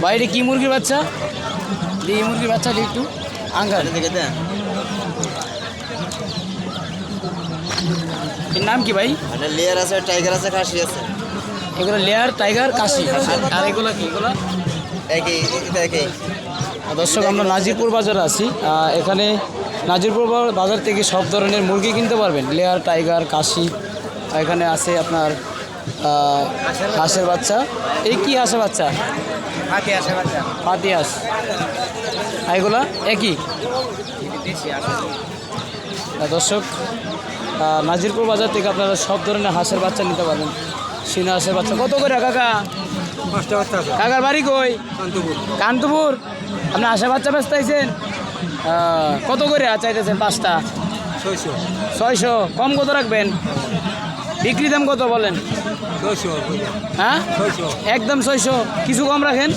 বাইরে কি মুরগির বাচ্চা? এই মুরগির বাচ্চা একটু আঙ্গার দেখে দেন। এর নাম কি ভাই? একটা লেয়ার আছে, টাইগার আছে, খাসি আছে। এগুলো লেয়ার, টাইগার, কাশি। আর এগুলো কি? এগুলো একই একই। দর্শক, আমরা নাজিরপুর বাজারে আছি। এখানে নাজিরপুর বাজার থেকে সব ধরনের মুরগি কিনতে পারবেন। লেয়ার, টাইগার, কাশি। এখানে আছে আপনার হাঁসের বাচ্চা। এই কি হাঁসের বাচ্চা? পাতি হাঁস। এগুলা একই। দর্শক, নাজিরপুর বাজার থেকে আপনারা সব ধরনের হাঁসের বাচ্চা নিতে পারবেন। চীনা হাঁসের বাচ্চা কত করে কাকা? কাকার বাড়ি কই? কান্তপুর। আপনি হাঁসের বাচ্চা ব্যস্ত আইছেন? কত করে চাইতেছেন? 5টা 600। কম কত রাখবেন? বিক্রি দাম কত বলেন? 600। হ্যাঁ, একদম 600। কিছু কম রাখেন,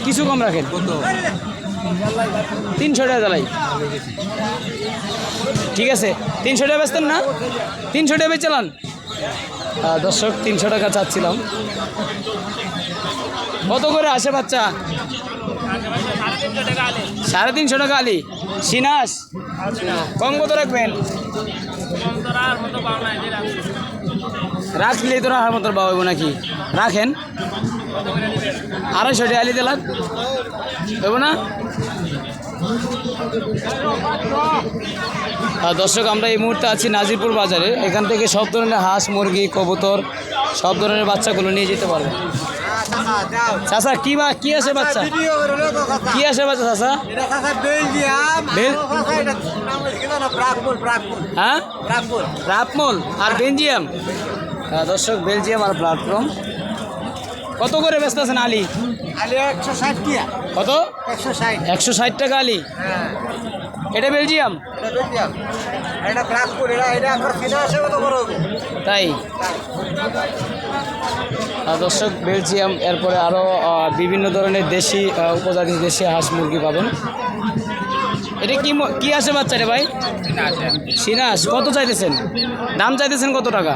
কিছু কম রাখেন। 300 টাকা জ্বালাই। ঠিক আছে, 300 টাকা বেচতেন না? 300 টাকা বেচালান। দর্শক, 300 টাকা চাচ্ছিলাম। কত করে আসে বাচ্চা? 350 টাকা আলি। সিনাস কম কত রাখবেন? রাখলে তো রাখার মতো পাবো নাকি? রাখেন 250 টাকা আলি দিলাম, দেবো না? দর্শক, আমরা এই মুহূর্তে আছি নাজিরপুর বাজারে। এখান থেকে সব ধরনের হাঁস, মুরগি, কবুতর, সব ধরনের বাচ্চাগুলো নিয়ে যেতে পারবেন। চাচা কি আসে বাচ্চা? কি আসে বাচ্চা চাচা? হ্যাঁ, রাপমোল আর বেলজিয়াম। দর্শক, বেলজিয়াম আর প্ল্যাটফর্ম কত করে ব্যস্ত আছেন আলি? 160 কত? 160 টাকা আলি। এটা বেলজিয়াম। তাই দর্শক, বেলজিয়াম। এরপরে আরও বিভিন্ন ধরনের দেশি উপজাতি দেশি হাঁস মুরগি পাবেন। এটা কি আসে বাচ্চা রে ভাই? সিনাস। কত চাইতেছেন? দাম চাইতেছেন কত টাকা?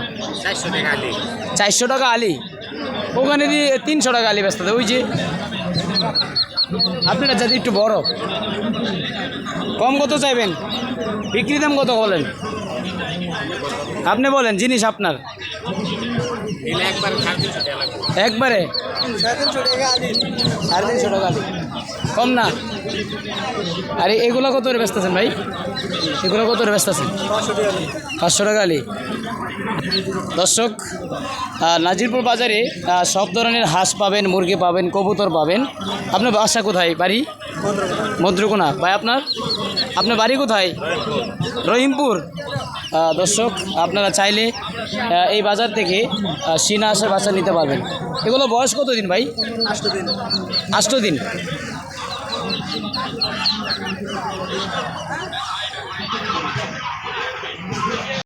400 টাকা আলি। ওখানে দিয়ে 300 টাকা আলি ব্যস্ত। ওই যে আপনারা যদি একটু বড়, কম কত চাইবেন? বিক্রি দাম কত বলেন? আপনি বলেন, জিনিস আপনার। একবারে 350 টাকা আলি। কম না? আরে এগুলো কত করে বেচতেছেন ভাই? এগুলো কত করে বেচতেছেন? 500 টাকা আলি। দর্শক, নাজিরপুর বাজারে সব ধরনের হাঁস পাবেন, মুরগি পাবেন, কবুতর পাবেন। আপনার বাসা কোথায়? বাড়ি মদ্রকোনা। ভাই আপনার বাড়ি কোথায়? রহিমপুর। দর্শক, আপনারা চাইলে এই বাজার থেকে চীনা হাঁসের বাচ্চা নিতে পারবেন। এগুলো বয়স কত দিন ভাই? 8 দিন।